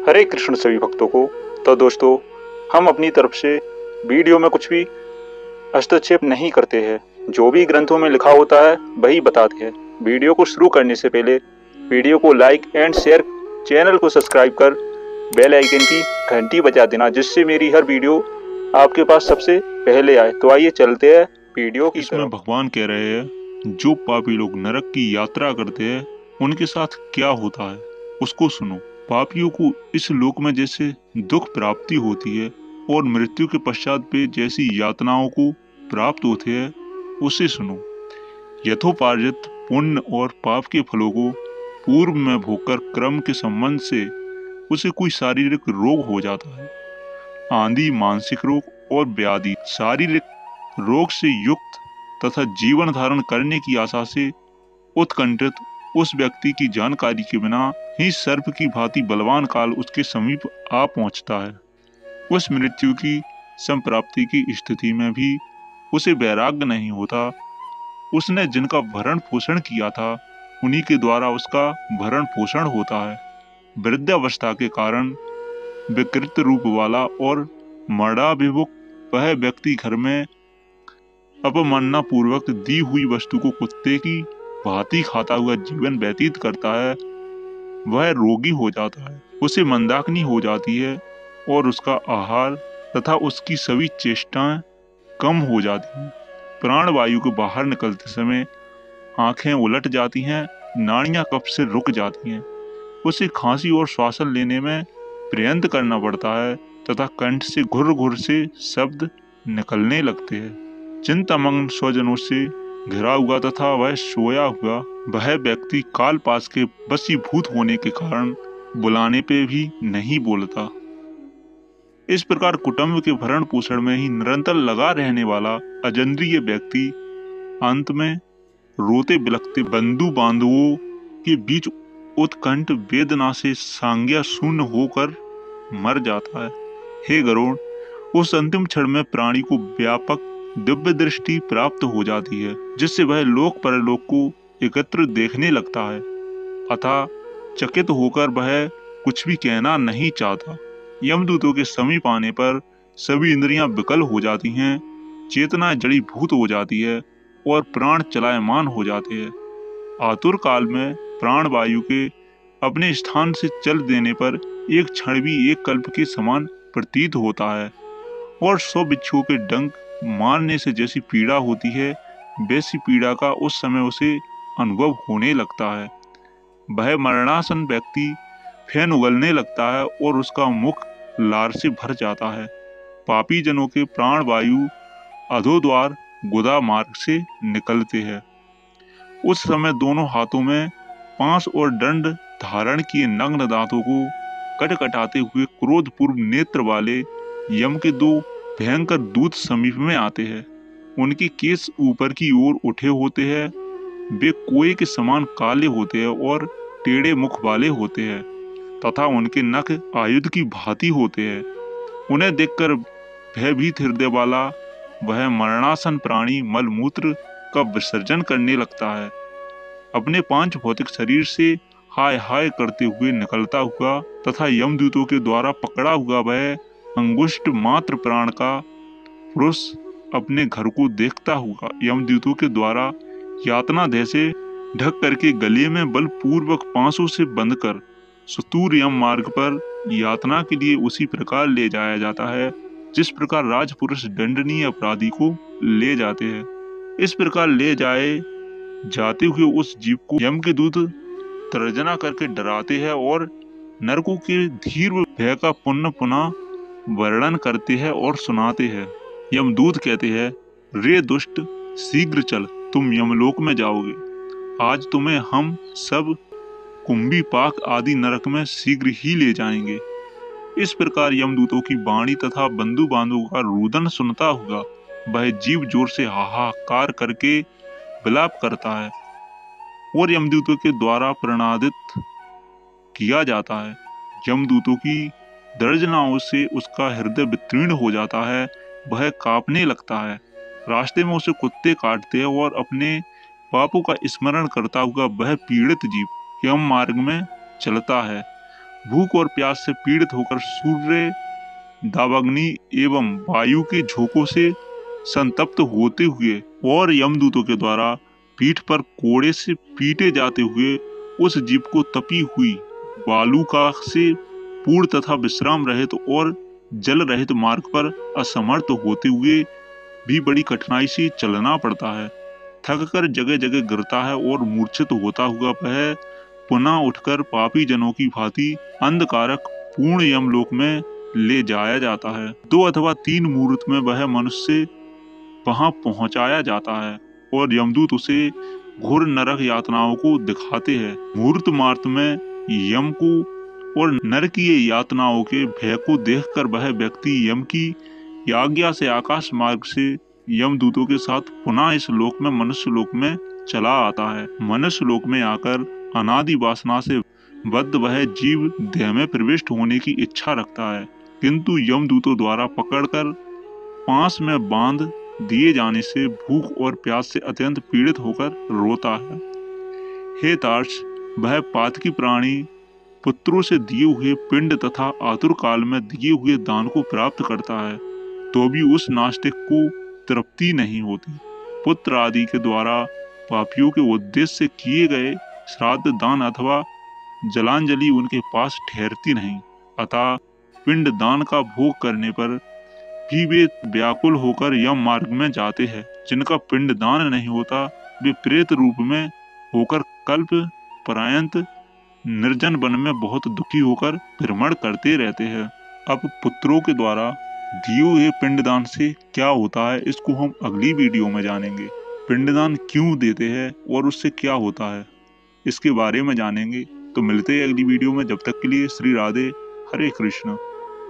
हरे कृष्ण सभी भक्तों को। तो दोस्तों, हम अपनी तरफ से वीडियो में कुछ भी हस्तक्षेप नहीं करते हैं। जो भी ग्रंथों में लिखा होता है वही बताते हैं। वीडियो को शुरू करने से पहले वीडियो को लाइक एंड शेयर, चैनल को सब्सक्राइब कर बेल आइकन की घंटी बजा देना, जिससे मेरी हर वीडियो आपके पास सबसे पहले आए। तो आइए चलते हैं वीडियो की इसमें तरफ। भगवान कह रहे हैं, जो पापी लोग नरक की यात्रा करते हैं उनके साथ क्या होता है उसको सुनो। पापियों को इस लोक में जैसे दुख प्राप्ति होती है और मृत्यु के पश्चात पे जैसी यातनाओं को प्राप्त होते हैं उसे सुनो। यथोपार्जित पुण्य और पाप के फलों को पूर्व में भोगकर क्रम के संबंध से उसे कोई शारीरिक रोग हो जाता है। आंधी, मानसिक रोग और व्याधि शारीरिक रोग से युक्त तथा जीवन धारण करने की आशा से उत्कंठित उस व्यक्ति की जानकारी के बिना ही सर्प की भांति बलवान काल उसके समीप आ पहुंचता है। उस मृत्यु की संप्राप्ति की स्थिति में भी उसे वैराग्य नहीं होता। उसने जिनका भरण पोषण किया था उन्हीं के द्वारा उसका भरण पोषण होता है। वृद्धावस्था के कारण विकृत रूप वाला और मरणाभिमुख वह व्यक्ति घर में अपमानना पूर्वक दी हुई वस्तु को कुत्ते की भांति खाता हुआ जीवन व्यतीत करता है। वह रोगी हो जाता है, उसे मंदाग्नि हो जाती है और उसका आहार तथा उसकी सभी चेष्टाएं कम हो जाती हैं। प्राण वायु के बाहर निकलते समय आंखें उलट जाती हैं, नाड़ियां कफ से रुक जाती हैं। उसे खांसी और श्वासन लेने में प्रयत्न करना पड़ता है तथा कंठ से घुर घुर से शब्द निकलने लगते हैं। चिंतामग्न स्वजनों से घिरा हुआ तथा वह सोया हुआ वह व्यक्ति काल पास के वशीभूत होने के कारण बुलाने पे भी नहीं बोलता। इस प्रकार कुटुंब के भरण पोषण में ही निरंतर लगा रहने वाला अजंद्रीय व्यक्ति अंत में रोते बिलखते बंधु बांधवों के बीच उत्कंठ वेदना से सांज्ञा शून्य होकर मर जाता है। हे गरुड़, उस अंतिम क्षण में प्राणी को व्यापक दिव्य दृष्टि प्राप्त हो जाती है, जिससे वह लोक परलोक को एकत्र देखने लगता है। अतः चकित होकर वह कुछ भी कहना नहीं चाहता। यमदूतों के समीप आने पर सभी इंद्रियां विकल हो जाती हैं, चेतना जड़ीभूत हो जाती है और प्राण चलायमान हो जाते हैं। आतुर काल में प्राण वायु के अपने स्थान से चल देने पर एक क्षण भी एक कल्प के समान प्रतीत होता है और 100 बिच्छुओं के डंक मारने से जैसी पीड़ा होती है वैसी पीड़ा का उस समय उसे अनुभव होने लगता है। वह मरणासन व्यक्ति फैन उगलने लगता है और उसका मुख लार से भर जाता है। पापी जनों के प्राण वायु अधोद्वार गुदा मार्ग से निकलते हैं। उस समय दोनों हाथों में पांस और दंड धारण किए नग्न दांतों को कटकटाते हुए क्रोधपूर्व नेत्र वाले यम के 2 भयंकर दूत समीप में आते हैं। उनके केस ऊपर की ओर उठे होते हैं, वे कोए के समान काले होते हैं और टेढ़े मुख वाले होते हैं तथा उनके नख आयुध की भांति होते हैं। उन्हें देखकर भयभीत हृदय वाला वह मरणासन प्राणी मलमूत्र का विसर्जन करने लगता है। अपने 5 भौतिक शरीर से हाय हाय करते हुए निकलता हुआ तथा यमदूतों के द्वारा पकड़ा हुआ वह अंगुष्ठ मात्र प्राण का पुरुष अपने घर को देखता हुआ यमदूतों के द्वारा यातना देह से ढक करके गले में बलपूर्वक पांसों से बंधकर सुतूर यम मार्ग पर यातना के लिए उसी प्रकार ले जाया जाता है जिस प्रकार राजपुरुष दंडनीय अपराधी को ले जाते हैं। इस प्रकार ले जाते हुए उस जीव को यम के दूत तर्जना करके डराते हैं और नरकों के धीर भय का पुनः वर्णन करते हैं और सुनाते हैं। यमदूत कहते हैं, रे दुष्ट, शीघ्र चल, तुम यमलोक में जाओगे। आज तुम्हें हम सब कुंभी पाक आदि नरक में शीघ्र ही ले जाएंगे। इस प्रकार यमदूतों की वाणी तथा बंधु बांधवों का रुदन सुनता हुआ वह जीव जोर से हाहाकार करके विलाप करता है और यमदूतों के द्वारा प्रणादित किया जाता है। यमदूतों की दर्जनाओं से उसका हृदय वितीर्ण हो जाता है, वह कांपने लगता है। रास्ते में उसे कुत्ते काटते हैं और अपने पापों का स्मरण करता हुआ वह पीड़ित जीव यम मार्ग में चलता है। भूख और प्यास से पीड़ित होकर सूर्य, दावाग्नि एवं वायु के झोंकों से संतप्त होते हुए और यमदूतों के द्वारा पीठ पर कोड़े से पीटे जाते हुए उस जीव को तपी हुई बालूका से पूर्ण तथा विश्राम रहित और जल रहित मार्ग पर असमर्थ होते हुए भी बड़ी कठिनाई से चलना पड़ता है। थककर जगह जगह गिरता है और मूर्छित होता हुआ वह पुनः उठकर पापी जनों की भांति अंधकारक पूर्ण यमलोक में ले जाया जाता है। 2 अथवा 3 मुहूर्त में वह मनुष्य वहां पहुंचाया जाता है और यमदूत उसे घोर नरक यातनाओं को दिखाते हैं। मुहूर्त मार्त में यम को और नरकीय यातनाओं के भय को देखकर वह व्यक्ति यम की आज्ञा से आकाश मार्ग से यमदूतों के साथ पुनः इस लोक में मनुष्य लोक में चला आता है। मनुष्य लोक में आकर अनादि वासना से बद्ध वह जीव देह में प्रविष्ट होने की इच्छा रखता है, किंतु यमदूतों द्वारा पकड़कर पास में बांध दिए जाने से भूख और प्यास से अत्यंत पीड़ित होकर रोता है। हे तार्क्ष, वह पातकी प्राणी पुत्रों से दिए हुए पिंड तथा आतुर काल में दिए हुए दान को प्राप्त करता है, तो भी उस नास्तिक को तृप्ति नहीं होती। पुत्र आदि के द्वारा पापियों के उद्देश्य से किए गए श्राद्ध, दान अथवा जलांजलि उनके पास ठहरती नहीं, अतः पिंड दान का भोग करने पर भी वे व्याकुल होकर यम मार्ग में जाते हैं। जिनका पिंड दान नहीं होता वे प्रेत रूप में होकर कल्प पर्यंत निर्जन वन में बहुत दुखी होकर भ्रमण करते रहते हैं। अब पुत्रों के द्वारा दिए हुए पिंडदान से क्या होता है, इसको हम अगली वीडियो में जानेंगे। पिंडदान क्यों देते हैं और उससे क्या होता है, इसके बारे में जानेंगे। तो मिलते हैं अगली वीडियो में। जब तक के लिए श्री राधे, हरे कृष्ण।